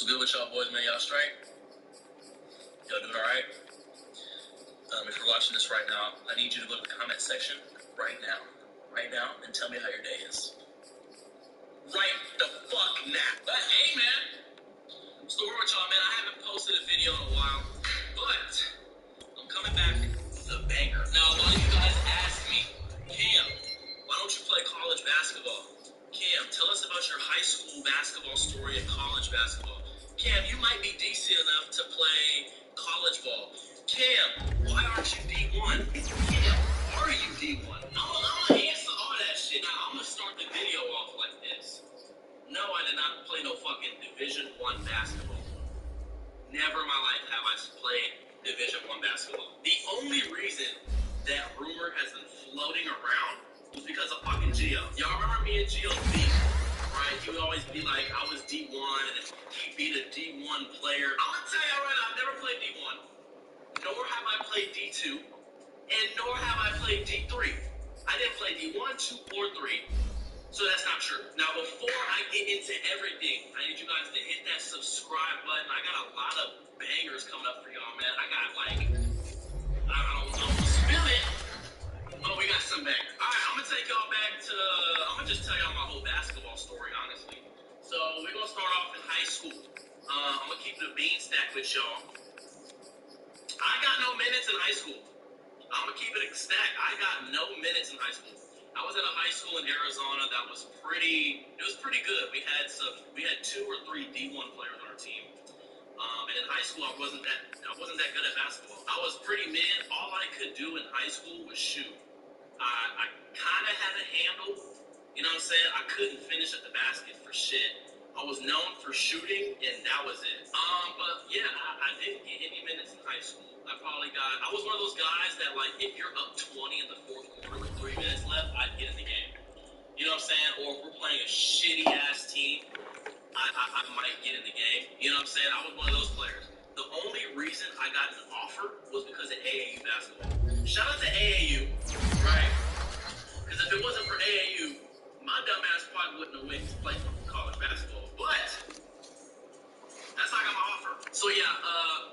What's good with y'all boys, man? Y'all straight? Y'all doing alright? If you're watching this right now, I need you to go to the comment section right now, and tell me how your day is. Right the fuck now. But hey, man, what's the word with y'all, man? I haven't posted a video in a while, but I'm coming back with a banger. Now, a lot of you guys asked me, Cam, why don't you play college basketball? Cam, tell us about your high school basketball story and college basketball. Cam, you might be decent enough to play college ball. Cam, why aren't you D1? Cam, are you D1? I'm gonna answer all that shit. Now, I'm gonna start the video off like this. No, I did not play no fucking Division I basketball. Never in my life have I played Division I basketball. The only reason that rumor has been floating around was because of fucking Gio. Y'all remember me and Gio's beef, right? He would always be like, I was D1, and he beat a D1 player. I'm gonna tell y'all right now, I've never played D1, nor have I played D2, and nor have I played D3. I didn't play D1, 2, or 3, so that's not true. Now, before I get into everything, I need you guys to hit that subscribe button. I got a lot of bangers coming up for y'all, man. I got like, I don't know, spill it. Oh, we got some bangers. All right, I'm gonna take y'all back to, I'm gonna just tell y'all my whole basketball story, honestly. So we're gonna start off in high school. I'm gonna keep the bean stack with y'all. I got no minutes in high school. I'm gonna keep it a stack. I got no minutes in high school. I was at a high school in Arizona that was pretty good. We had 2 or 3 D1 players on our team. And in high school, I wasn't that good at basketball. I was pretty mid. All I could do in high school was shoot. I kind of had a handle, you know what I'm saying? I couldn't finish at the basket for shit. I was known for shooting, and that was it. But yeah, I didn't get any minutes in high school. I was one of those guys that, like, if you're up 20 in the fourth quarter with 3 minutes left, I'd get in the game. You know what I'm saying? Or if we're playing a shitty-ass team, I might get in the game. You know what I'm saying? I was one of those players. The only reason I got an offer was because of AAU basketball. Shout out to AAU, right? Because if it wasn't for AAU, my dumb ass probably wouldn't have went to play college basketball. But that's how I got my offer. So yeah,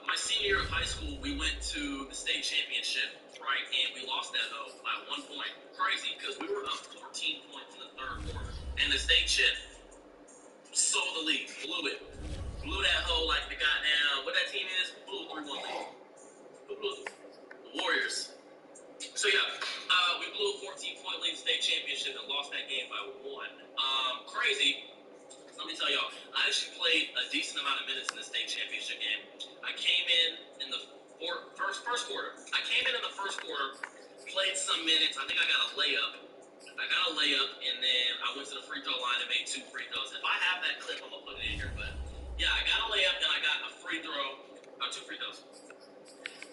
my senior year of high school, we went to the state championship, right? And we lost that though by 1 point. Crazy, because we were up 14 points in the third quarter. And the state chip sold the league, blew it. Blew that hoe like the goddamn, what that team is? Blew a 3-1 league. Who blew it? The Warriors. So yeah, we blew a decent amount of minutes in the state championship game. I came in the first quarter. I came in the first quarter, played some minutes. I think I got a layup. And then I went to the free throw line and made 2 free throws. If I have that clip, I'm going to put it in here. But, yeah, I got a layup and I got a free throw, 2 free throws.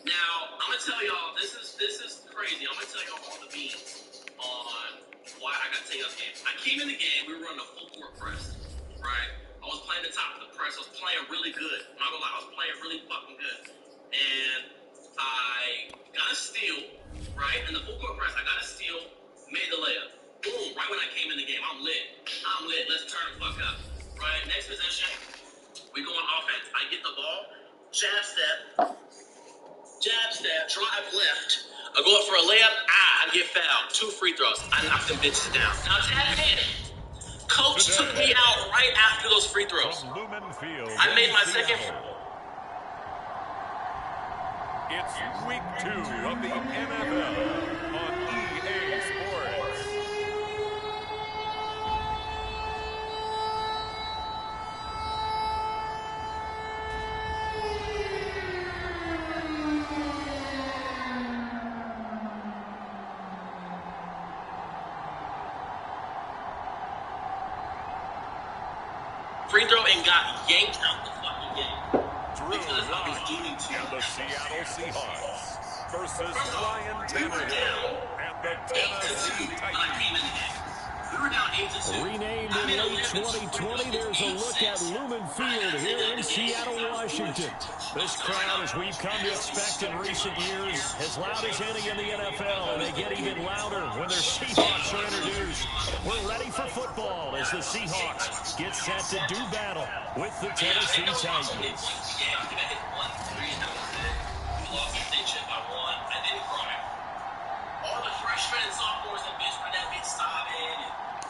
Now, I'm going to tell y'all, this is crazy. I'm going to tell y'all all the beans on why I got taken out of the game. I came in the game. We were running a full court press, right? I was playing the top of the press. I was playing really good. I'm not going to lie. I was playing really fucking good. And I got a steal, right? In the full court press, I got a steal, made the layup. Boom, right when I came in the game, I'm lit. Let's turn the fuck up. Right, next possession, we go on offense. I get the ball, jab step, drive left. I go up for a layup, I get fouled. 2 free throws. I knock them bitches down. Now, tap in. Coach took me out right after those free throws. I made my second. It's week 2 of the NFL on EA Sports. Free throw and got yanked out the fucking game. Drew Lock and the Seattle Seahawks versus Ryan Tannehill and the Tennessee Titans. We were down 8-2. Renamed in late 2020, there's a look at Lumen Field here in Seattle, Washington. This crowd, as we've come to expect in recent years, as loud as any in the NFL, and they get even louder when their Seahawks are introduced. We're ready for football as the Seahawks get set to do battle with the Tennessee Titans. We lost the state chip by 1. I didn't cry. All the freshmen and sophomores and benchman that been sobbing.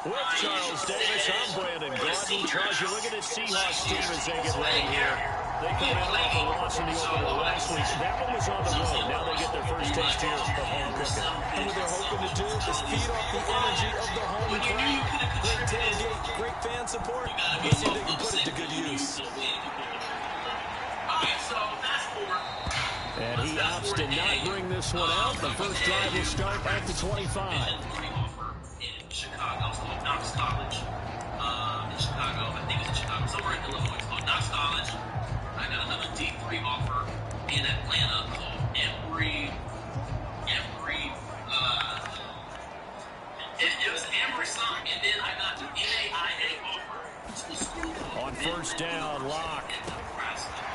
With Charles Davis, I'm Brandon Gordon. Charles, you look at this Seahawks team as they get ready here. They come in off a loss in the opener last week. That one was on the road. Now they get their first taste here of home cooking. And what they're hoping to do is feed off the energy of the home crowd. Great tailgate, great fan support. Let's see if they can put it to good use. And he opts to not bring this one out. The first drive will start at the 25. In Chicago, it's called Knox College. In Chicago, I think it's in Chicago, somewhere in Illinois. It's called Knox College. I got another D3 offer in Atlanta called Emory. It was Emory Song, and then I got the NAIA offer to a school called on first down, Lock.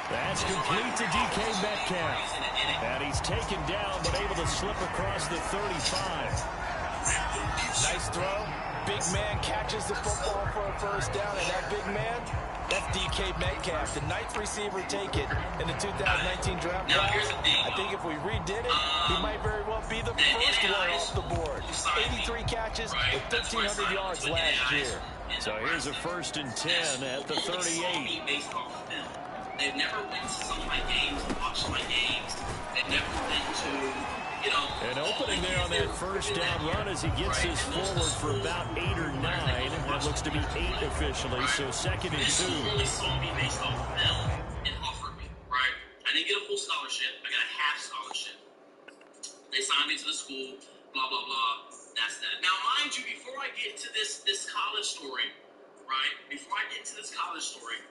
That's complete to DK Metcalf. And he's taken down, but able to slip across the 35. Nice throw. Big man catches the football for a first down, and that big man, that's DK Metcalf, the ninth receiver taken in the 2019 draft. Now, here's the thing. I think if we redid it, he might very well be the first one off the board. 83 catches with 1,300 yards last year. So here's a 1st and 10 at the 38. They've never been to some of my games, watched my games. They've never been to, An opening there on that first down run as he gets this forward for about 8 or 9. That looks to be 8 officially, so 2nd and 2. They really saw me based off of film and offered me, right? I didn't get a full scholarship. I got a half scholarship. They signed me to the school, blah, blah, blah. That's that. Now, mind you, before I get to this college story, right? Before I get to this college story,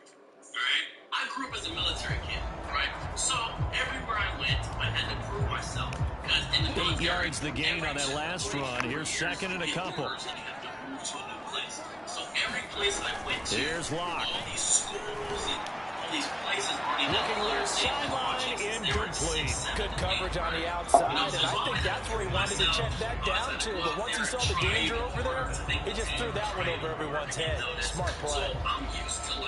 all right, I grew up as a military kid, right? So everywhere I went, I had to prove myself. Because in the 8 yards the gain on that last run. Here's 2nd and a couple. You have to move to a new place. So every place I went to, here's Lock. all these schools and all these places already looking left sideline, incomplete. Good coverage on the outside, and I think that's where he wanted to check that down to. But once he saw the danger over there, he just threw that one over everyone's head. Smart play. So I'm used to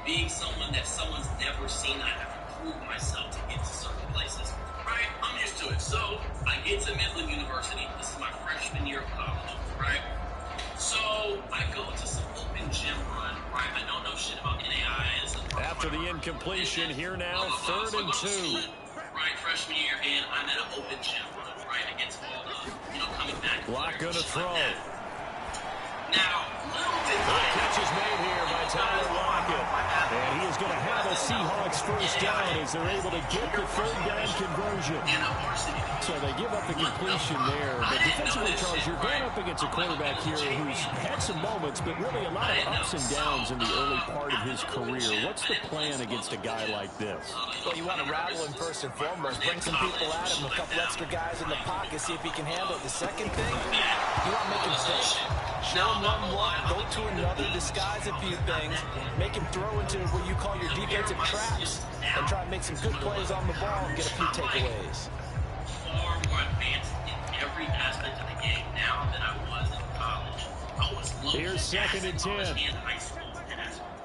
being someone that someone's never seen. I have to prove myself to get to certain places, right? I'm used to it. So I get to Midland University. This is my freshman year of college, right? So I go to some open gym run, right? I don't know shit about NAIs. After the incompletion, here now, 3rd and 2. Right, freshman year, and I'm at an open gym run, right? Against all the, coming back. Lock gonna throw. Now, little did the catch is made here by Tyler Lockett. And he is going Seahawks first down as they're able to get the third down conversion. So they give up the completion there. But defensively, Charles, you're going up against a quarterback here who's had some moments, but really a lot of ups and downs in the early part of his career. What's the plan against a guy like this? Well, you want to rattle him first and foremost. Bring some people at him, a couple extra guys in the pocket, see if he can handle it. The second thing, you want to make him think. Show him one look, go to another, disguise a few things, make him throw into what you call your defensive traps, and try to make some good plays on the ball and get a few takeaways. Far more advanced in every aspect of the game now than I was in college. I was Here's second and 10. In high school.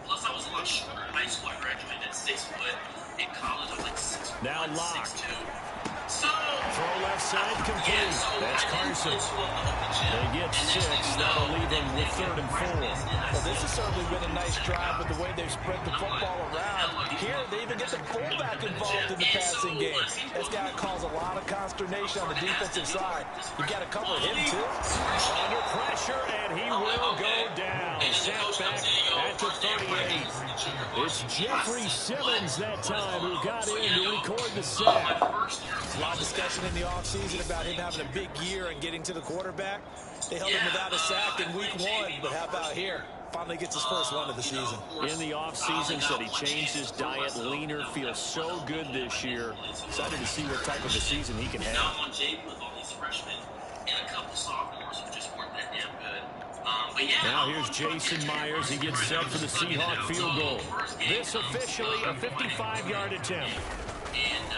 Plus, I was a lot shorter in high school. I graduated at 6 foot. In college, I was like 6 foot. Now locked. 6'2". So, throw left side complete. That's Carson. They get 6. That'll leave them with 3rd and 4. Well, this has certainly been a nice drive with the way they've spread the football around. Here, they even get the fullback involved in the passing game. That's got to cause a lot of consternation on the defensive side. You've got to cover him, too. Under pressure, and he will go down. Sat back at the 38. It's Jeffrey Simmons that time who got in to record the sack. A lot of discussion in the offseason about him having a big year and getting to the quarterback. They held him without a sack in week 1, but how about here? Finally gets his first one of the season. In the offseason, said he changed his diet, leaner, feels so good this year. Excited to see what type of a season he can have. Now I'm on JV with all these freshmen and a couple sophomores who just weren't that damn good. Now here's Jason Myers. He gets set for the Seahawk field goal. This officially a 55-yard attempt. And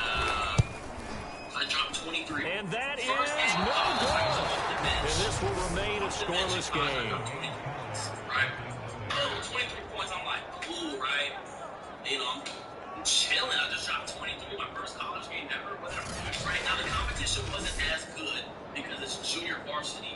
I dropped 23. And that is no good. And this will remain a scoreless game. Right? 23 points. I'm like, cool, right? You know, I'm chilling. I just dropped 23 my first college game ever, whatever. Right now, the competition wasn't as good because it's junior varsity.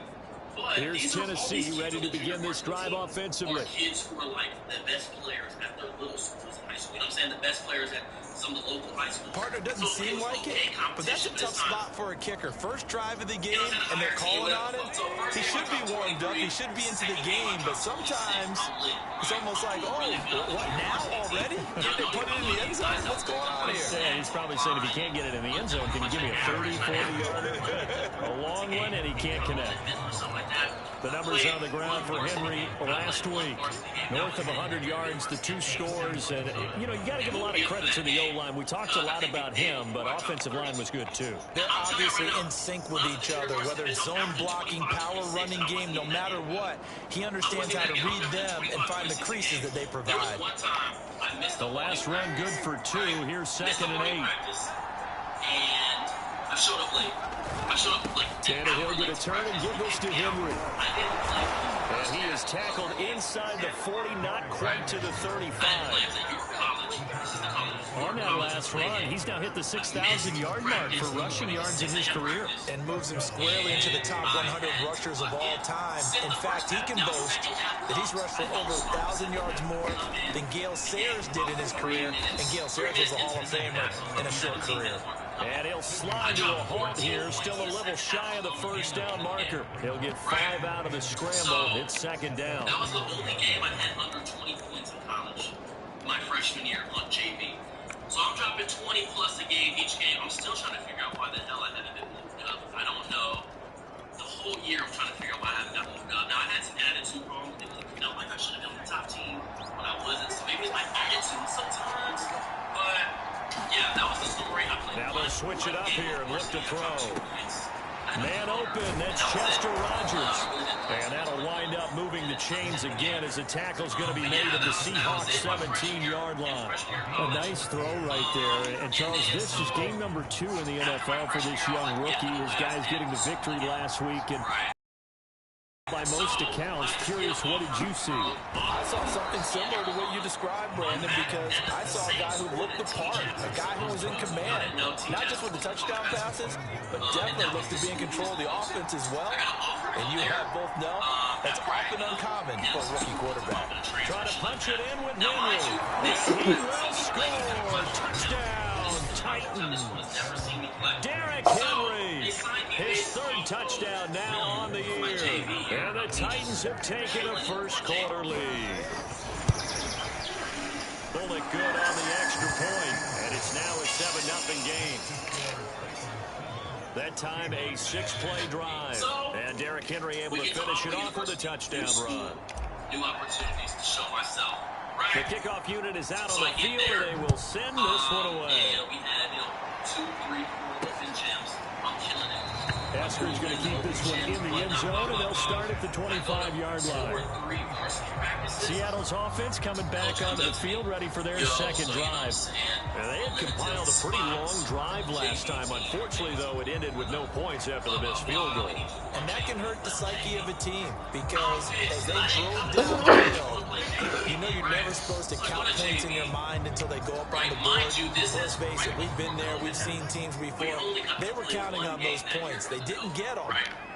But here's Tennessee ready to begin this drive offensively. Kids who are like the best players at their little schools in high school. You know what I'm saying? The best players at some of the local high schools. Partner doesn't seem like it, but that's a tough spot for a kicker. First drive of the game, and they're calling on it. He should be warmed up. He should be into the game, but sometimes it's almost like, oh, what now already? Can they put it in the end zone? What's going on here? Yeah, he's probably saying if he can't get it in the end zone, can you give me a 30, 40-yarder? A long one, and he can't connect. The numbers on the ground for Henry last week. North of 100 yards, the 2 scores. And, you know, you got to give a lot of credit to the O-line. We talked a lot about him, but offensive line was good, too. They're obviously in sync with each other, whether it's zone blocking, power running game, no matter what. He understands how to read them and find the creases that they provide. The last run good for 2. Here's 2nd and 8. And I showed up late. Tannehill going to turn and give this to Henry. And he is tackled inside the 40, not quite to the 35. On that last run, he's now hit the 6,000-yard mark for rushing yards in his career. And moves him squarely into the top 100 rushers of all time. In fact, he can boast that he's rushed for over 1,000 yards more than Gale Sayers did in his career. And Gale Sayers was a Hall of Famer in a short career. And he'll slide to a halt here, still a little shy of the first down marker. He'll get 5 out of the scramble. It's 2nd down. That was the only game I had under 20 points in college, my freshman year on JV. So I'm dropping 20 plus a game each game. I'm still trying to figure out why the hell I haven't been moved up. I don't know. The whole year I'm trying to figure out why I haven't got moved up. Now I had some attitude problems. You know, like I should have been on the top team when I wasn't. So maybe it's my attitude sometimes. But yeah, that was the story. Now they'll switch it up here and look to throw. Man open, that's Chester Rogers. And that'll wind up moving the chains again as the tackle's going to be made at the Seahawks 17-yard line. A nice throw right there. And Charles, this is game number 2 in the NFL for this young rookie. His guys getting the victory last week. And by most accounts, curious, what did you see? I saw something similar to what you described, Brandon, because I saw a guy who looked the part, a guy who was in command, not just with the touchdown passes, but definitely looked to be in control of the offense as well. And you have both know that's often uncommon for a rookie quarterback. Trying to punch it in with Henry. He will score. Touchdown, Titans. Derrick Henry, his 3rd touchdown now on the year. And the Titans have taken a first quarter lead. Bullock good on the extra point, and it's now a 7-0 game. That time a 6-play drive, and Derrick Henry able to finish it off with a touchdown run. New opportunities to show myself. The kickoff unit is out on the field, and they will send this one away. Yeah, we had 2, 3, 4 open gems. I'm killing it. Eskridge going to keep this one in the end zone, and they'll start at the 25-yard line. Seattle's offense coming back onto the field, ready for their second drive. And they had compiled a pretty long drive last time. Unfortunately, though, it ended with no points after the missed field goal. And that can hurt the psyche of a team because as they drove down the field, you know you're never supposed to count points in your mind until they go up on the board. Let's face it, we've been there. We've seen teams before. They were counting on those points. They didn't get them.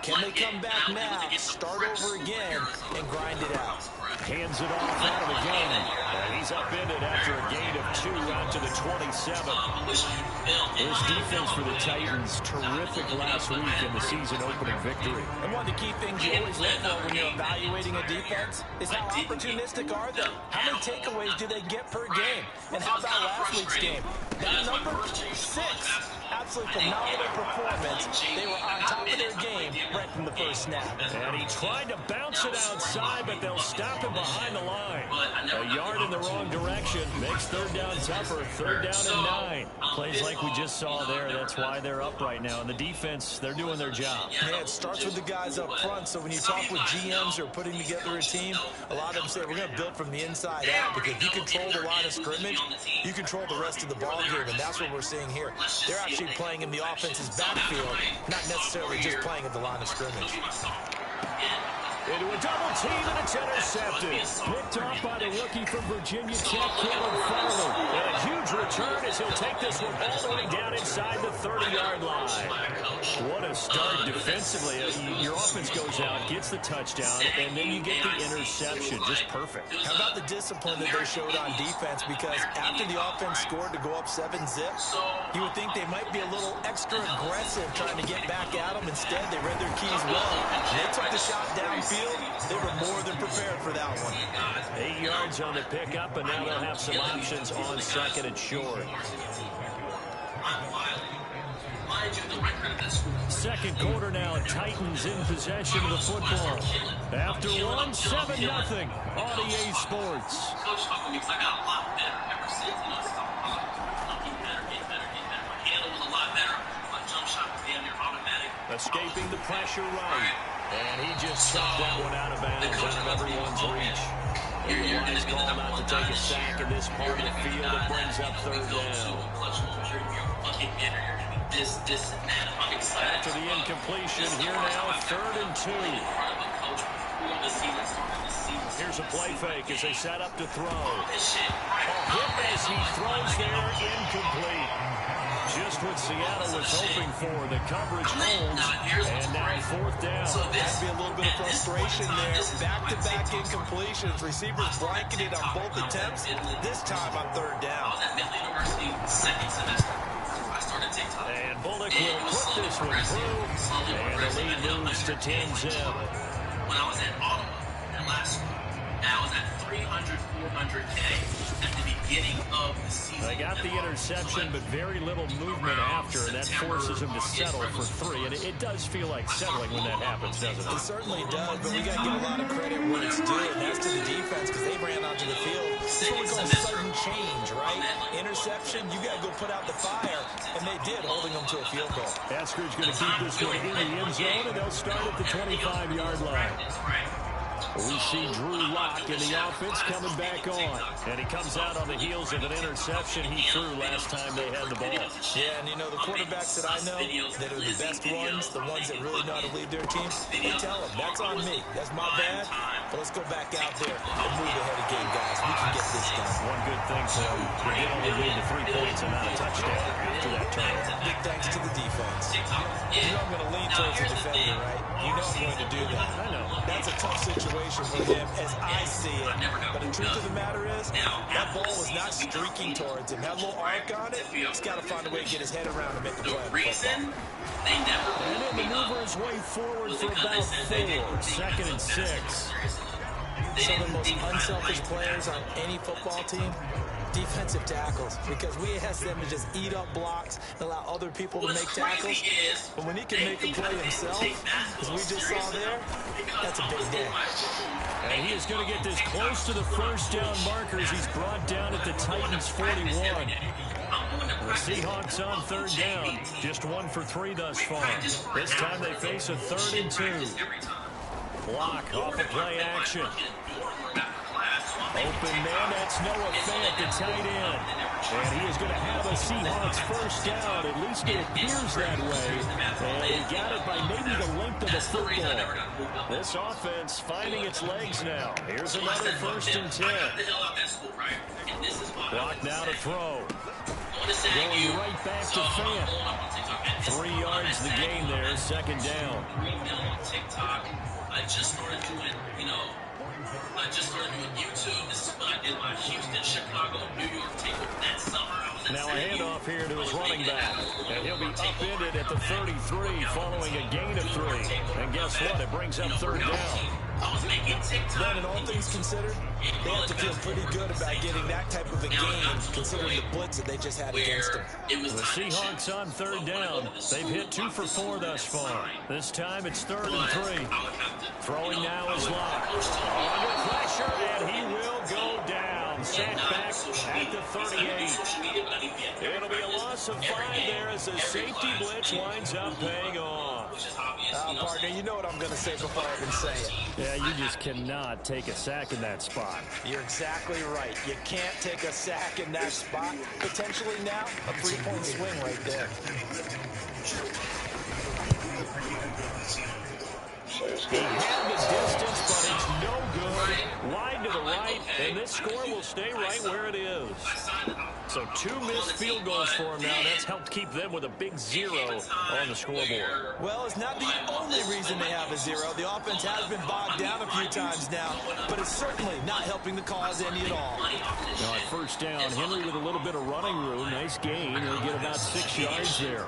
Can they come back now, start over again, and grind it out? Hands it off out of the game. And he's upended after a gain of 2 out to the 27. This defense for the Titans, terrific last week in the season-opening victory. And one of the key things you always look for when you're evaluating a defense is how opportunistic are they? How many takeaways do they get per game? And how about last week's game? That number 6. Absolutely phenomenal performance. They were on top of their game right from the first snap. And he tried to bounce it outside, but they'll stop him behind the line. A yard in the wrong direction makes third down tougher. 3rd down and 9. Plays like we just saw there. That's why they're up right now. And the defense, they're doing their job. Yeah, it starts with the guys up front. So when you talk with GMs who are putting together a team, a lot of them say we're going to build from the inside out because you control the line of scrimmage, you control the rest of the ball game, and that's what we're seeing here. They're actually playing in the offense's backfield, not necessarily just playing at the line of scrimmage. Into a double team, and it's intercepted. Picked off by the rookie from Virginia Tech, Caleb Farley. And a huge return as he'll take this one all the way down inside the 30-yard line. What a start defensively. Your offense goes out, gets the touchdown, and then you get the interception. Just perfect. How about the discipline that they showed on defense? Because after the offense scored to go up 7-0, you would think they might be a little extra aggressive trying to get back at them. Instead, they read their keys well. They took the shot downfield. They were more than prepared for that one. 8 yards on the pickup, and now they'll have some options on 2nd and short. Second quarter now, Titans in possession of the football. After one, 7-0 on EA Sports. Coach talking because I got a lot better ever since. I'm getting better. My handle was a lot better. My jump shot was damn near automatic. Escaping the pressure right. And he just sucked that one out of bounds out of everyone's reach. And the Lions call not to take a sack in this part of the field. It brings up 3rd down. After the incompletion, here now, 3rd and 2. Here's a play fake as they set up to throw. Hit as he throws there, incomplete. Just what Seattle was hoping for. The coverage holds, and now 4th down. That'd be a little bit of frustration there. Back-to-back incompletions. Receivers blanketed on both attempts. This time on 3rd down. And Bullock will put this one through, and the lead moves to 10-0. When I was at Ottawa, that last one, I was at 300, 400K at the beginning of the season. They got the interception, but very little movement after, and that forces them to settle for 3. And it does feel like settling when that happens, doesn't it? It certainly does, but we got to give a lot of credit where it's due, and that's to the defense because they ran onto the field. This is what we call sudden change, right? Interception, you got to go put out the fire, and they did, holding them to a field goal. Eskridge going to keep this one in the end zone, and they'll start at the 25-yard line. We see Drew Lock in the offense coming back on. And he comes out on the heels of an interception he threw last time they had the ball. Yeah, and you know, the quarterbacks that I know that are the best ones, the ones that really know how to lead their team, they tell them, that's on me. That's my bad. But let's go back out there and move ahead again, guys. We can get this done. One good thing for them, they did only lead to 3 points and not a touchdown after that turnover. Big thanks to the defense. You know I'm going to lean towards the defender, right? You know I'm going to do that. I know. That's a tough situation for him as I see it. But the truth of the matter is, that ball was not streaking towards him. Had a little arc on it. He's got to find a way to get his head around and make a play on the football. And he'll maneuver his way forward for about 4. 2nd and 6. Some of the most unselfish players on any football team defensive tackles, because we ask them to just eat up blocks and allow other people to make tackles. But when he can make a play himself, as we just saw there, that's a big day. And he is going to get this close to the first down marker as he's brought down at the Titans' 41. The Seahawks on third down, just 1 for 3 thus far. This time they face a 3rd and 2. Block off of play action. Open man, that's Noah Fant, the tight end. And he is going to have a Seahawks first down. At least it appears that way. And he got it by maybe the length of the football. This offense finding its legs now. Here's another 1st and 10. Block now to throw. Going right back to Fant. 3 yards the gain there, 2nd down. I just started doing, YouTube. This is what I did my Houston, Chicago, New York takeover that summer. Now a handoff here to his running back. And he'll be upended at the 33 following a gain of 3. And guess what? It brings up 3rd down. Then, in all things considered, they have to feel pretty good about getting that type of a game, considering the blitz that they just had against them. The Seahawks on 3rd down. They've hit 2 for 4 thus far. This time it's 3rd and 3. Throwing now is Locke. Under pressure, and he will go down. Sacked back at the 38. It'll be a loss of 5 there as the safety blitz winds up paying off. Partner, you know what I'm going to say before I even say it. Yeah, you just cannot take a sack in that spot. You're exactly right. You can't take a sack in that spot. Potentially now, a 3-point swing right there. He had the distance, but it's no good. Wide to the right, and this score will stay right where it is. So 2 missed field goals for him now. That's helped keep them with a big 0 on the scoreboard. Well, it's not the only reason they have a 0. The offense has been bogged down a few times now, but it's certainly not helping the cause any at all. Now at 1st down, Henry with a little bit of running room. Nice gain. He'll get about 6 yards there.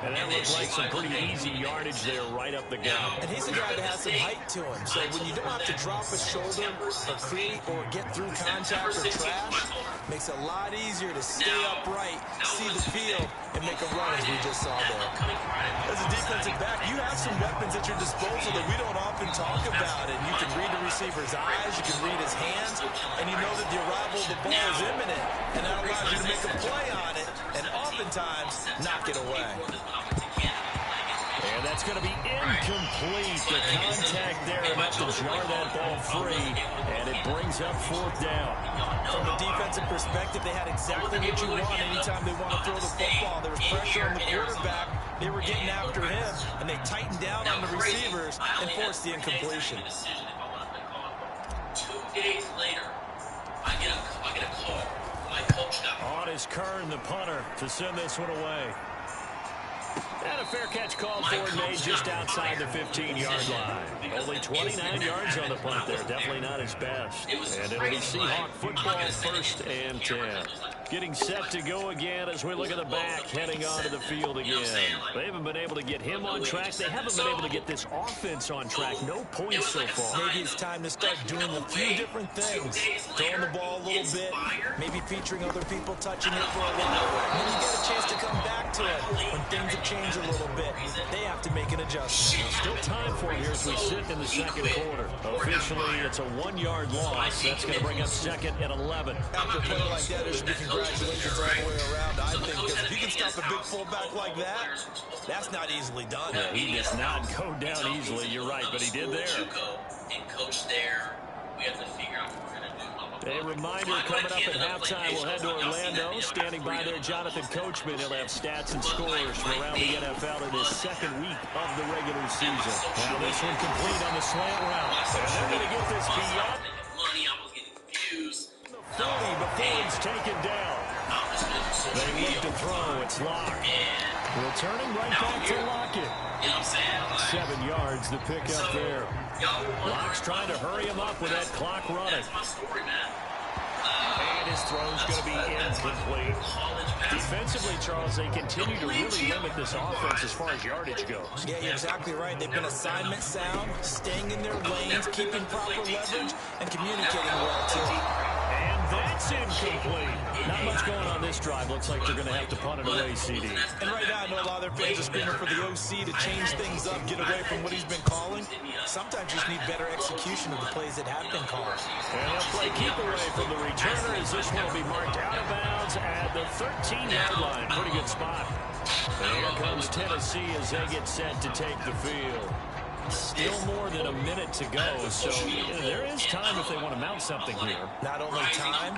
And that looks like some pretty easy yardage there right up the gut. And he's a guy that has some height to him. So when you don't have to drop a shoulder or create or get through contact or trash, makes it a lot easier to stay upright, see the field, and make a run as we just saw there. As a defensive back, you have some weapons at your disposal that we don't often talk about. And you can read the receiver's eyes, you can read his hands, and you know that the arrival of the ball is imminent. And that allows you to make a play on it, and oftentimes knock it away. And that's going to be incomplete. The contact there enough to jar that ball free, and it brings up 4th down. From a defensive perspective, they had exactly what you want anytime they want to throw the football. There was pressure on the quarterback. They were getting after him, and they tightened down on the receivers and forced the incompletion. 2 days later, I get a call. My coach got on is Kern, the punter, to send this one away. And a fair catch called for and made just outside the 15-yard line. Only 29 yards on the punt there. Definitely not his best. And it'll be Seahawk football 1st and 10. Getting set to go again as we look at the back heading onto the field again. They haven't been able to get him on track. They haven't been able to get this offense on track. No points so far. Maybe it's time to start doing a few different things. Throwing the ball a little bit, maybe featuring other people touching it for a while. And then you get a chance to come back to it when things have changed a little bit. They have to make an adjustment. Still time for him here as we sit in the 2nd quarter. Officially, it's a 1-yard loss. That's going to bring us 2nd and 11. After a play like that, there should be congratulations all the way around, I think, because if you can stop a big fullback like that, that's not easily done. Yeah, he does not go down easily. You're right, but he did there. And coach there, we have to figure out what we're going to do. A reminder coming up at halftime, we'll head to Orlando. Standing by there, Jonathan Coachman. He'll have stats and scores from around the NFL in his 2nd week of the regular season. Now this one complete on the slant route. And they're going to get this beyond money. I was getting confused. 40 before it's taken down. They look to throw. It's Locke. Returning right back to Lockett. You know what I'm saying? 7 yards the pick up there. Locke's trying to hurry him up with that clock running. That's my story, man. And his throw's going to be incomplete. Defensively, Charles, they continue to really limit this offense as far as yardage goes. Yeah, you're exactly right. They've been assignment sound, staying in their lanes, keeping proper leverage, and communicating well, too. And that It's incomplete. Not much going on this drive. Looks like they're going to have to punt it away, CD. And right now, I know a lot of their fans are screaming for the OC to change things up, get away from what he's been calling. Sometimes you just need better execution of the plays that have been called. And they'll play keep away from the returner as this one will be marked out of bounds at the 13-yard line. Pretty good spot. And here comes Tennessee as they get set to take the field. Still more than a minute to go, so there is time if they want to mount something here. Not only time,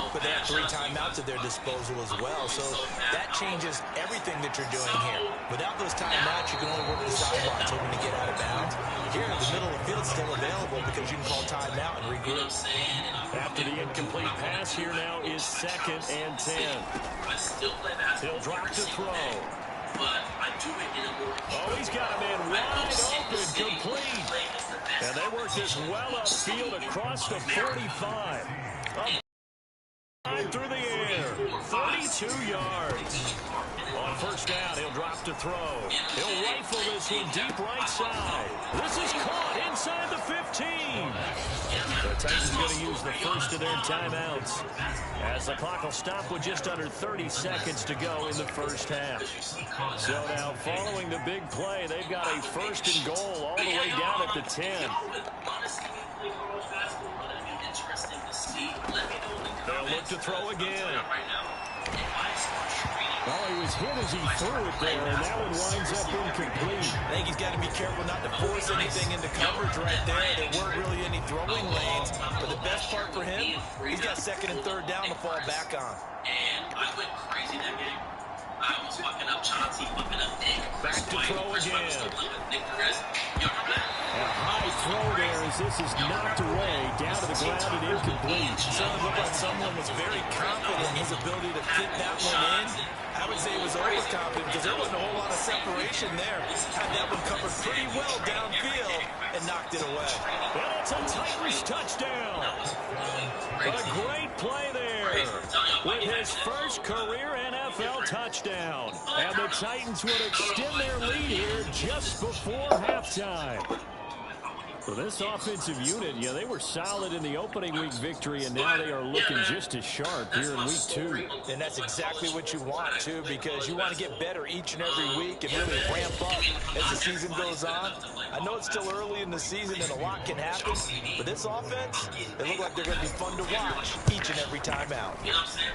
but they have 3 timeouts at their disposal as well, so that changes everything that you're doing here. Without those timeouts, you can only work the sidelines hoping to get out of bounds. Here in the middle of the field, still available because you can call timeout and regroup. After the incomplete pass, here now is 2nd and 10. He'll drop to throw. But I do it in a more... Oh, he's got a man wide open, complete. And they work this well upfield across the 45. Up through the air, 32 yards. On first down, he'll drop to throw. He'll rifle this one deep right side. This is caught inside the 15. The Titans are going to use the first of their timeouts, as the clock will stop with just under 30 seconds to go in the first half. So now, following the big play, they've got a 1st and goal all the way down at the 10. They'll look to throw again. Well, he was hit as he threw it there, and that one winds up incomplete. I think he's got to be careful not to force anything into coverage right there. There weren't really any throwing lanes, but the best part for him, he's got 2nd and 3rd down to fall back on. And I went crazy that game. I was fucking up Chauncey, fucking up Nick. Back to throw again. Nick Chris, you remember that? A high throw there as this is knocked away, down to the ground and incomplete. Certainly looked like someone was very confident in his ability to fit that one in. I would say he was overconfident because there wasn't a whole lot of separation there. Had that one covered pretty well downfield and knocked it away. Well, it's a Titans touchdown. A great play there with his first career NFL touchdown. And the Titans would extend their lead here just before halftime. So this offensive unit, they were solid in the opening week victory, and now they are looking just as sharp here in week 2. And that's exactly what you want, too, because you want to get better each and every week and really ramp up as the season goes on. I know it's still early in the season and a lot can happen, but this offense, they look like they're going to be fun to watch each and every time out.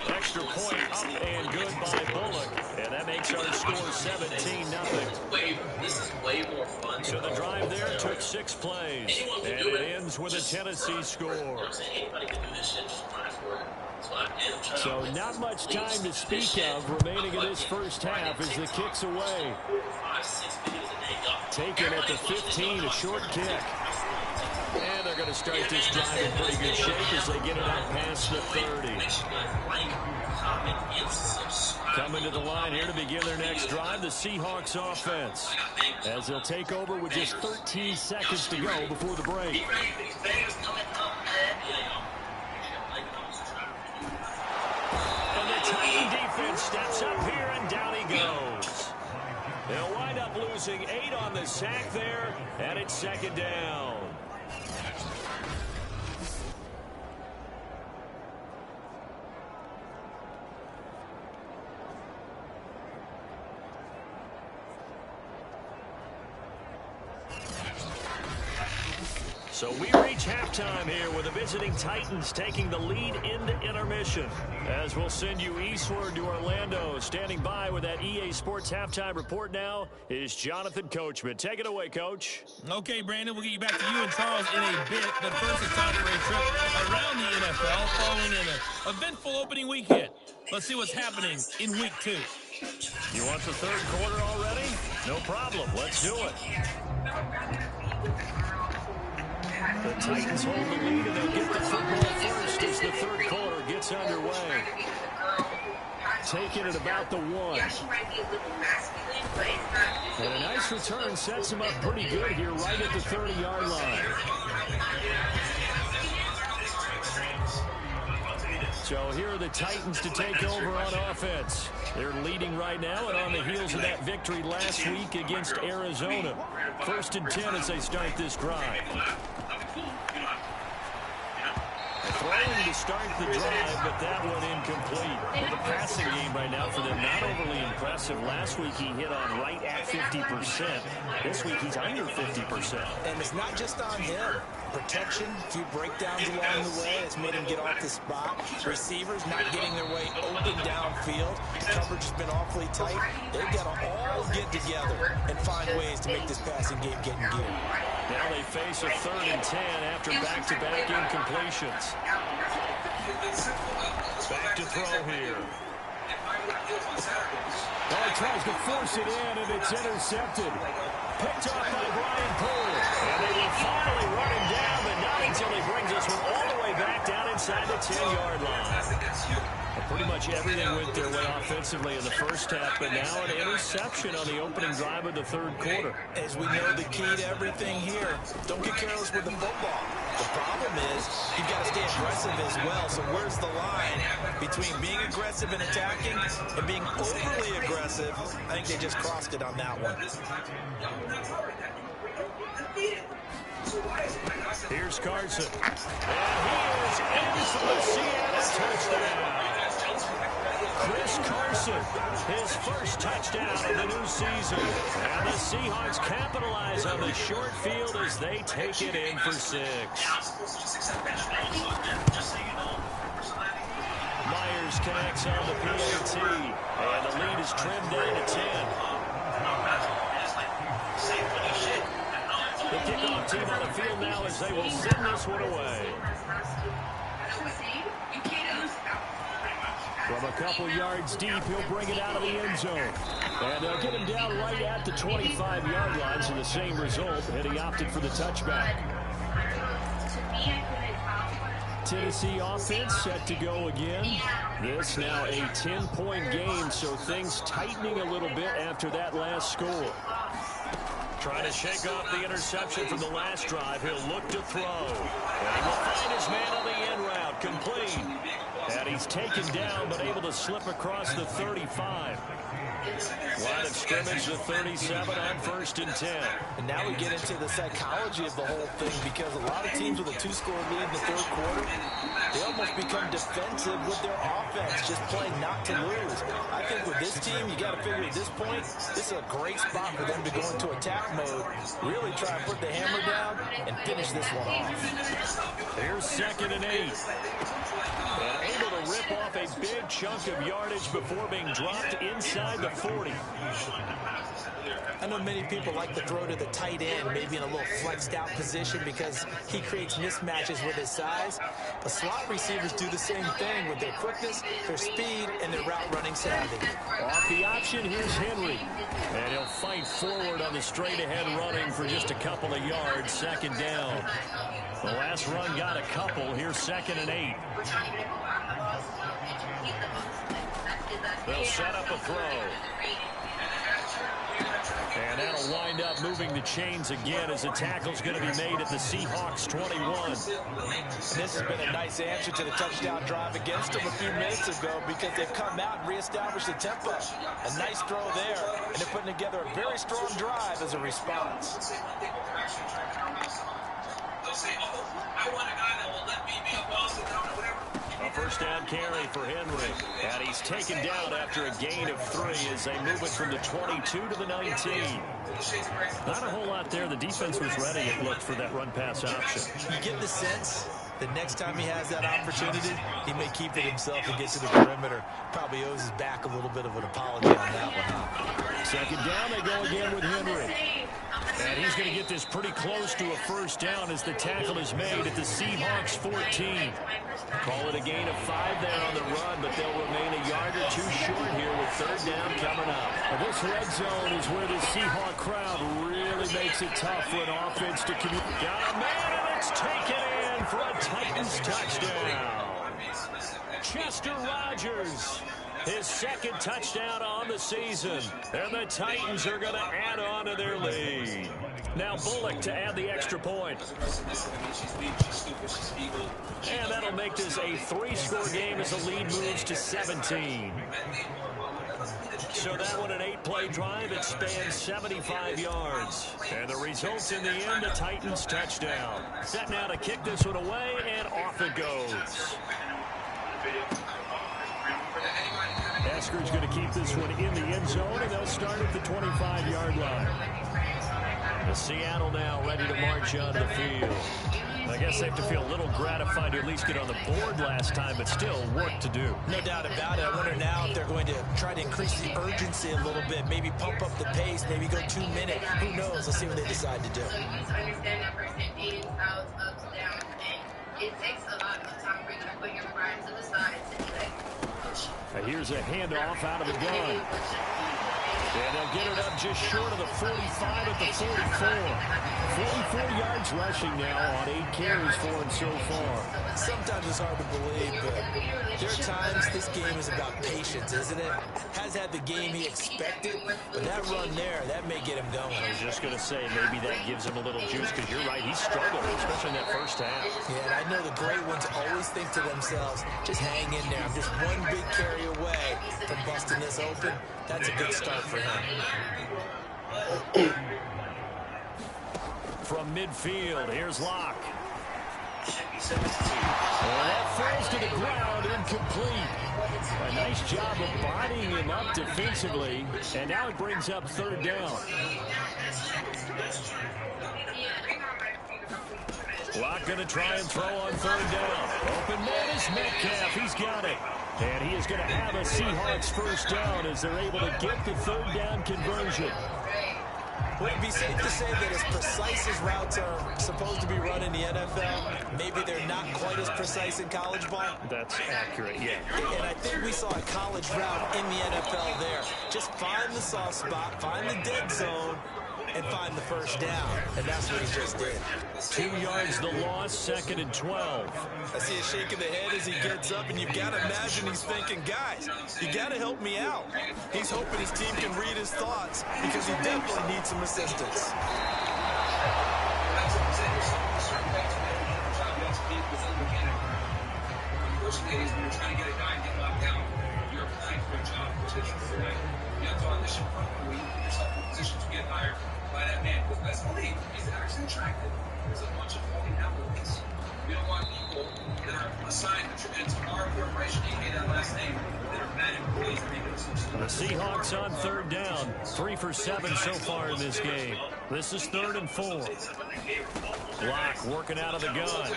Extra point up and good by Bullock, and that makes our score 17-0. This is way more fun. So the drive there took 6 plays. And it ends with a Tennessee score. So not much time to speak of remaining in this first half as the kick's away. Taken at the 15, a short kick. And they're going to start this drive in pretty good shape as they get it out past the 30. Coming to the line here to begin their next drive, the Seahawks offense, as they'll take over with just 13 seconds to go before the break. And the Titan defense steps up here, and down he goes. They'll wind up losing 8 on the sack there, and it's 2nd down. So we reach halftime here with the visiting Titans taking the lead into intermission. As we'll send you eastward to Orlando. Standing by with that EA Sports halftime report now is Jonathan Coachman. Take it away, Coach. Okay, Brandon, we'll get you back to you and Charles in a bit. But first, it's time for a trip around the NFL following an eventful opening weekend. Let's see what's happening in week 2. You want the 3rd quarter already? No problem. Let's do it. The Titans hold the lead, and they'll get the football first as the 3rd quarter gets underway. Taken at about the 1. And a nice return sets him up pretty good here right at the 30-yard line. So here are the Titans to take over on offense. They're leading right now and on the heels of that victory last week against Arizona. 1st and 10 as they start this drive. Throwing to start the drive, but that one incomplete. Well, the passing game right now for them, not overly impressive. Last week he hit on right at 50%. This week he's under 50%. And it's not just on him. Protection, a few breakdowns along the way. It's made him get off the spot. Receivers not getting their way open downfield. Coverage has been awfully tight. They've got to all get together and find ways to make this passing game get in gear. Now they face a 3rd and 10 after back-to-back incompletions. Back to throw here. Well, he tries to force it in, and it's intercepted. Picked off by Brian Poole. And they will finally run him down, but not until he brings this one all the way back down inside the 10-yard line. Well, pretty much everything went their way offensively in the first half, but now an interception on the opening drive of the 3rd quarter. As we know, the key to everything here, don't get careless with the football. The problem is you've got to stay aggressive as well. So where's the line between being aggressive and attacking and being overly aggressive? I think they just crossed it on that one. Here's Carson. And he is in for the Seattle touchdown. Chris Carson, his first touchdown of the new season. And the Seahawks capitalize on the short field as they take it in for 6. Myers connects on the PAT. And the lead is trimmed down to 10. The kickoff team on the field now as they will send this one away. From a couple yards deep, he'll bring it out of the end zone. And they'll get him down right at the 25-yard line, so the same result, and he opted for the touchback. Tennessee offense set to go again. This now a 10-point game, so things tightening a little bit after that last score. Trying to shake off the interception from the last drive. He'll look to throw. And he will find his man on the end route. Complete. And he's taken down, but able to slip across the 35. Line of scrimmage to 37 on 1st and 10. And now we get into the psychology of the whole thing, because a lot of teams with a 2-score lead in the 3rd quarter, they almost become defensive with their offense, just playing not to lose. I think with this team, you got to figure at this point, this is a great spot for them to go into attack mode, really try and put the hammer down and finish this one off. Here's 2nd and 8. And able to rip off a big chunk of yardage before being dropped inside the 40. I know many people like to throw to the tight end, maybe in a little flexed out position because he creates mismatches with his size. But slot receivers do the same thing with their quickness, their speed, and their route running savvy. Off the option, here's Henry. And he'll fight forward on the straight ahead running for just a couple of yards, 2nd down. The last run got a couple. Here's 2nd and 8. They'll set up a throw. And that'll wind up moving the chains again as the tackle's going to be made at the Seahawks 21. This has been a nice answer to the touchdown drive against them a few minutes ago, because they've come out and reestablished the tempo. A nice throw there, and they're putting together a very strong drive as a response. They'll say, oh, I want a guy that will let me be a Boston down or whatever. A 1st down carry for Henry. And he's taken down after a gain of 3 as they move it from the 22 to the 19. Not a whole lot there. The defense was ready, it looked, for that run-pass option. You get the sense that next time he has that opportunity, he may keep it himself and get to the perimeter. Probably owes his back a little bit of an apology on that one, huh? 2nd down, they go again with Henry. And he's going to get this pretty close to a 1st down as the tackle is made at the Seahawks 14. Call it a gain of 5 there on the run, but they'll remain a yard or 2 short here with 3rd down coming up. Now, this red zone is where the Seahawk crowd really makes it tough for an offense to communicate. Got a man, and it's taken in for a Titans touchdown. Chester Rogers, his 2nd touchdown on the season. And the Titans are going to add on to their lead. Now Bullock to add the extra point. And that'll make this a 3-score game as the lead moves to 17. So that one, an 8-play drive. It spans 75 yards. And the results in the end, a Titans touchdown. Set now to kick this one away, and off it goes. Esker's going to keep this one in the end zone, and they'll start at the 25-yard line. The Seattle now ready to march onto the field. I guess they have to feel a little gratified to at least get on the board last time, but still work to do. No doubt about it. I wonder now if they're going to try to increase the urgency a little bit, maybe pump up the pace, maybe go 2 minutes. Who knows? Let's see what they decide to do. Understand that percentage, outs, ups, downs, and it takes a lot of time for you to put your pride to the side to do that. Here's a handoff out of the gun. And they'll get it up just short of the 45 at the 44. 44 yards rushing now on 8 carries for him so far. Sometimes it's hard to believe, but there are times this game is about patience, isn't it? Has had the game he expected, but that run there, that may get him going. I was just going to say, maybe that gives him a little juice, because you're right, he struggled, especially in that first half. Yeah, and I know the great ones always think to themselves, just hang in there. I'm just one big carry away from busting this open. That's a good start for him. From midfield, here's Locke. And that falls to the ground, incomplete. A nice job of bodying him up defensively, and now it brings up third down. Locke going to try and throw on third down. Open man is Metcalf. He's got it. And he is going to have a Seahawks first down as they're able to get the third down conversion. Would it be safe to say that as precise as routes are supposed to be run in the NFL, maybe they're not quite as precise in college ball? That's accurate, yeah. And I think we saw a college route in the NFL there. Just find the soft spot, find the dead zone, and find the first down. And that's what he just did. 2 yards the loss, 2nd and 12. I see a shake of the head as he gets up, and you've got to imagine he's thinking, guys, you got to help me out. He's hoping his team can read his thoughts because he definitely needs some assistance. By that man, because best believe he's actually attractive. There's a bunch of holding applicants. We don't want people that are assigned, attributed to our corporation, aka that last name, that are bad employees that make us. The Seahawks on third down, 3 for 7 so far in this game. This is 3rd and 4. Locke working out of the gun.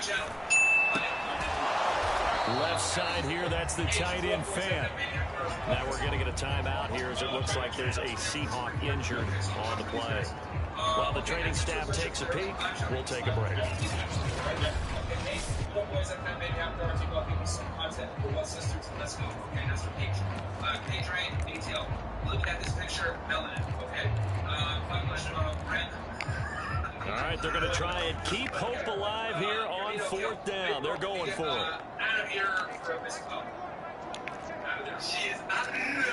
Left side here, that's the tight end Fant. Now we're going to get a timeout here as it looks like there's a Seahawk injured on the play. While the training staff takes a peek, we'll take a break. Look at this picture, melanin, okay? All right, they're going to try and keep hope alive here on 4th down. They're going for it. Out of here for a missed call. She is out of here.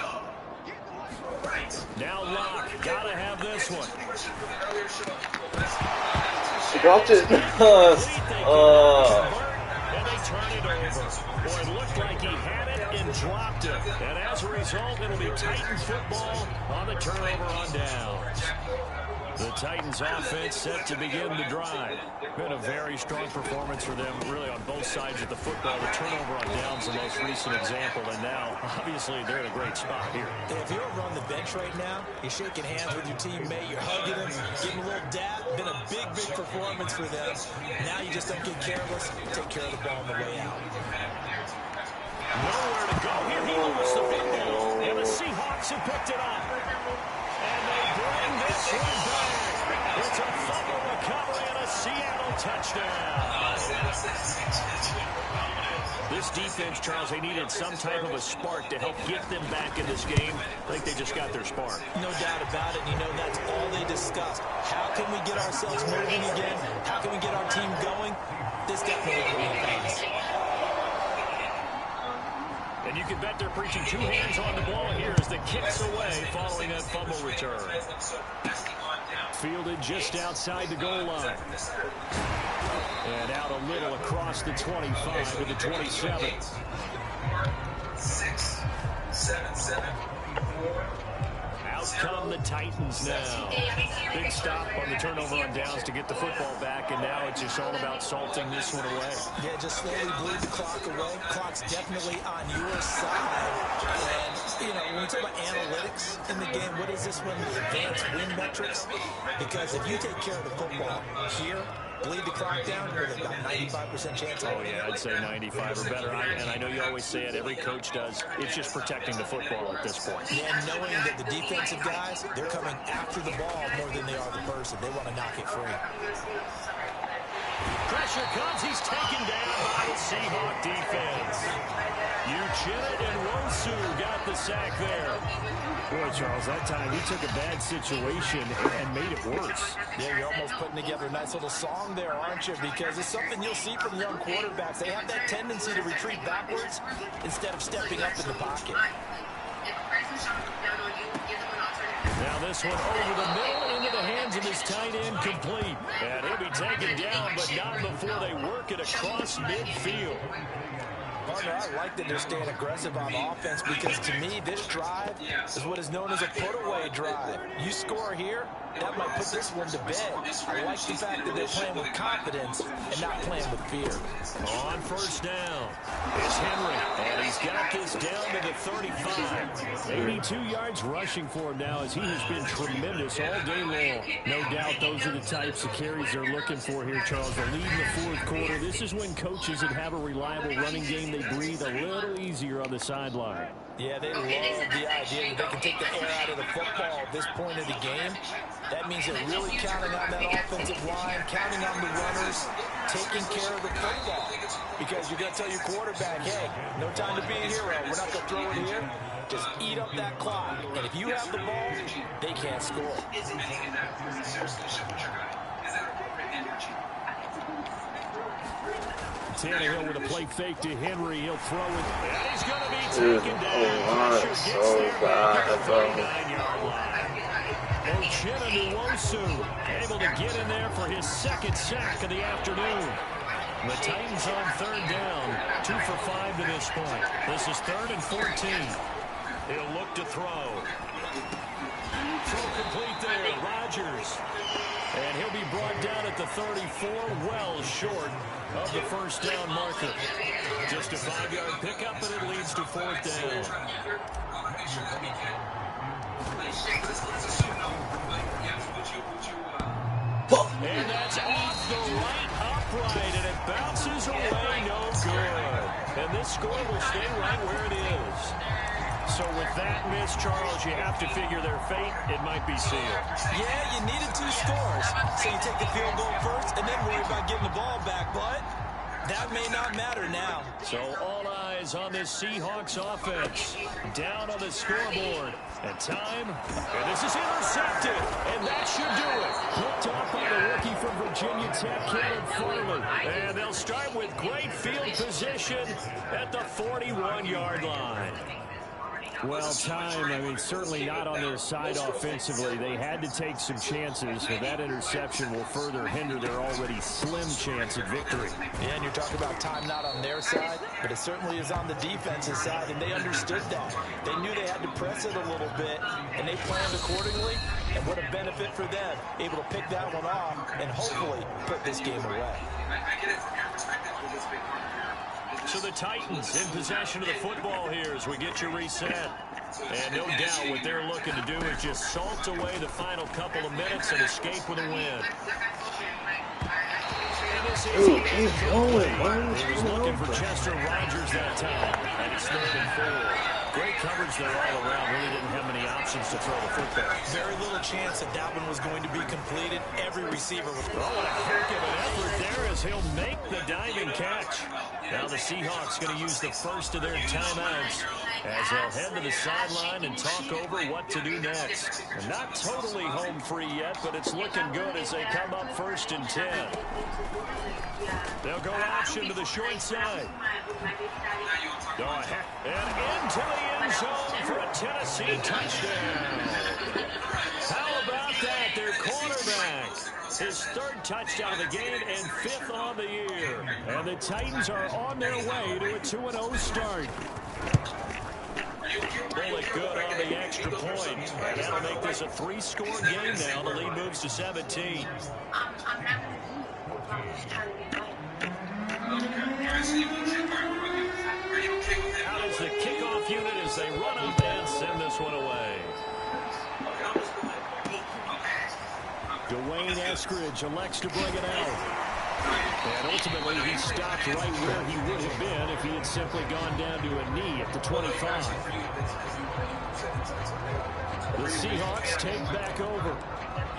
Right. Now Locke, got to have this one. He dropped it. And they turn it over. Boy, it looked like he had it and dropped it. And as a result, it'll be Titan football on the turnover on downs. The Titans offense set to begin the drive. Been a very strong performance for them, really on both sides of the football. The turnover on downs, the most recent example, and now, obviously, they're in a great spot here. If you're over on the bench right now, you're shaking hands with your teammate, you're hugging him, giving him a little dap. Been a big, big performance for them. Now you just don't get careless. Take care of the ball on the way out. Nowhere to go. Here he lost the football, and the Seahawks have picked it up. And they bring this one back. It's a fumble recovery and a Seattle touchdown. This defense, Charles, they needed some type of a spark to help get them back in this game. I think they just got their spark. No doubt about it. You know, that's all they discussed. How can we get ourselves moving again? How can we get our team going? This definitely qualifies. And you can bet they're preaching 2 hands on the ball here as the kick's away following that fumble return. Fielded just outside the goal line. And out a little across the 25 to the 27. 6, 7, 7, 4, Out come the Titans now. Big stop on the turnover on downs to get the football back, and now it's just all about salting this one away. Yeah, just slowly bleed the clock away. Clock's definitely on your side. And, you know, when we talk about analytics in the game, what is this one? The advanced win metrics? Because if you take care of the football here, bleed the clock down, you're at about 95% chance. Oh, yeah, I'd say 95 or better. And I know you always say it, every coach does. It's just protecting the football at this point. Yeah, knowing that the defensive guys, they're coming after the ball more than they are the person. They want to knock it free. Pressure comes. He's taken down by the Seahawk defense. Uchenna and Wosu got the sack there. Boy, Charles, that time he took a bad situation and made it worse. Yeah, you're almost putting together a nice little song there, aren't you? Because it's something you'll see from young quarterbacks. They have that tendency to retreat backwards instead of stepping up in the pocket. Now this one over the middle into the hands of his tight end, complete. And he'll be taken down, but not before they work it across midfield. Partner, I like that they're staying aggressive on offense because to me, this drive is what is known as a put-away drive. You score here, that might put this one to bed. I like the fact that they're playing with confidence and not playing with fear. On first down, it's Henry, and he's got this down to the 35. 82 yards rushing for him now as he has been tremendous all day long. No doubt those are the types of carries they're looking for here, Charles. The lead in the fourth quarter. This is when coaches that have a reliable running game, they breathe a little easier on the sideline. Yeah, they love the idea that they can take the air out of the football at this point of the game. That means they're really counting on that offensive line, counting on the runners, taking care of the football. Because you're going to tell your quarterback, hey, no time to be a hero. We're not going to throw it here. Just eat up that clock. And if you have the ball, they can't score. Tannehill with a play fake to Henry. He'll throw it. And he's going to be taken down. Pressure gets there back at the 39-yard line. Uchenna Nwosu able to get in there for his second sack of the afternoon. The Titans on third down. 2 for 5 to this point. This is 3rd and 14. He'll look to throw. Throw complete there. Rodgers. And he'll be brought down at the 34, well short of the first down marker. Just a 5-yard pickup, and it leads to 4th down. And that's off the right upright, and it bounces away, no good. And this score will stay right where it is. So with that miss, Charles, you have to figure their fate. It might be sealed. Yeah, you needed 2 scores. So you take the field goal first and then worry about getting the ball back. But that may not matter now. So all eyes on this Seahawks offense. Down on the scoreboard. And time. And this is intercepted. And that should do it. Picked off by the rookie from Virginia Tech, Caleb Farley. And they'll start with great field position at the 41-yard line. Well, time, I mean, certainly not on their side offensively. They had to take some chances, but that interception will further hinder their already slim chance at victory. Yeah, and you're talking about time not on their side, but it certainly is on the defensive side, and they understood that. They knew they had to press it a little bit, and they planned accordingly, and what a benefit for them, able to pick that one off and hopefully put this game away. So the Titans in possession of the football here as we get you reset. And no doubt what they're looking to do is just salt away the final couple of minutes and escape with a win. And this is he was looking for Chester Rogers that time, and he's snapping forward. Great coverage there all around. Really didn't have many options to throw the football. Very little chance that that one was going to be completed. Every receiver was... Oh, what a heck of an effort there as he'll make the diving catch. Now the Seahawks going to use the first of their timeouts as they'll head to the sideline and talk over what to do next. And not totally home free yet, but it's looking good as they come up 1st and 10. They'll go option to the short side. Go ahead and into the end zone for a Tennessee touchdown. How about that? Their quarterback, his 3rd touchdown of the game and 5th on the year. And the Titans are on their way to a 2-0 start. Bullock good on the extra point. And that'll make this a 3-score game now. The lead moves to 17. Out is the kickoff unit as they run up and send this one away. Dwayne Eskridge elects to bring it out. And ultimately, he stopped right where he would have been if he had simply gone down to a knee at the 25. The Seahawks take back over.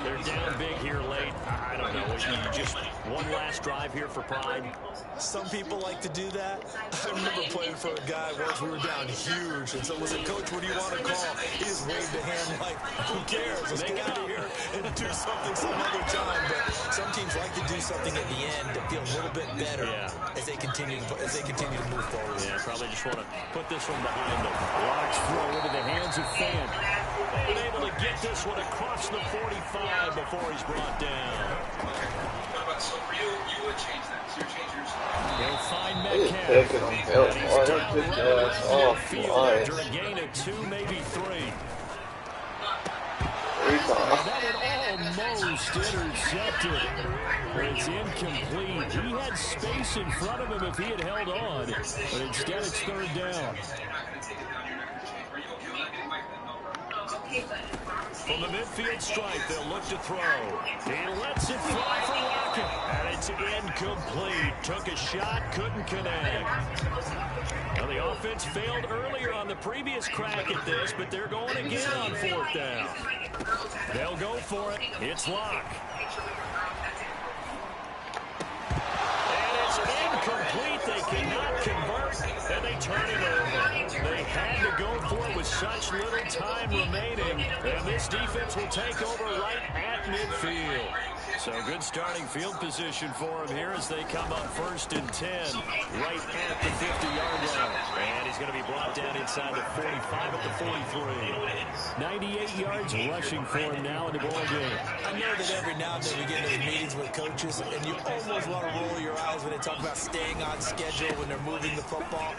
They're down big here late. I don't know. Just one last drive here for Pride. Some people like to do that. I remember playing for a guy once. We were down huge. And so was it, Coach, what do you want to call? He just waved a hand like, who cares? Let's get out of here and do something some other time. But some teams like to do something at the end to feel a little bit better as they continue to move forward. Yeah, probably just want to put this one behind them. Locks throw into the hands of Fant. Been able to get this one across the 45 before he's brought down. So for you would change that. So you're changing yours. He'll find They Metcalf. just taking him down. Why don't you take your ass off the line? After a gain of 2, maybe 3. That one almost intercepted. It's incomplete. He had space in front of him if he had held on, but instead it's third down. From the midfield stripe, they'll look to throw. He lets it fly for Lockett, and it's incomplete. Took a shot, couldn't connect. Now the offense failed earlier on the previous crack at this, but they're going again on 4th down. They'll go for it. It's Locke. And it's incomplete. They cannot convert, and they turn it over. They had to go for it with such little time remaining, and this defense will take over right at midfield. So good starting field position for him here as they come up 1st and 10 right at the 50-yard line. And he's going to be brought down inside the 45 at the 43. 98 yards rushing for him now in the ball game. I know that every now and then we get into meetings with coaches, and you almost want to roll your eyes when they talk about staying on schedule when they're moving the football.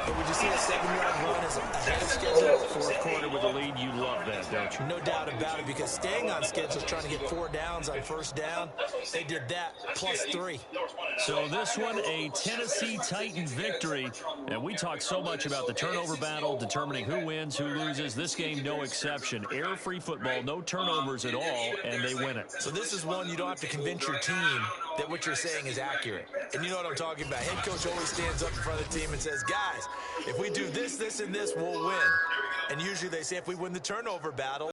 But would you see a 7-yard run as ahead of schedule? 4th quarter with a lead, you love that, don't you? No doubt about it, because staying on schedule is trying to get 4 downs on 1st down. They did that, plus 3. So this one, a Tennessee Titan victory. And we talk so much about the turnover battle, determining who wins, who loses. This game, no exception. Error-free football, no turnovers at all, and they win it. So this is one you don't have to convince your team that what you're saying is accurate. And you know what I'm talking about. Head coach always stands up in front of the team and says, guys, if we do this, this, and this, we'll win. And usually they say if we win the turnover battle,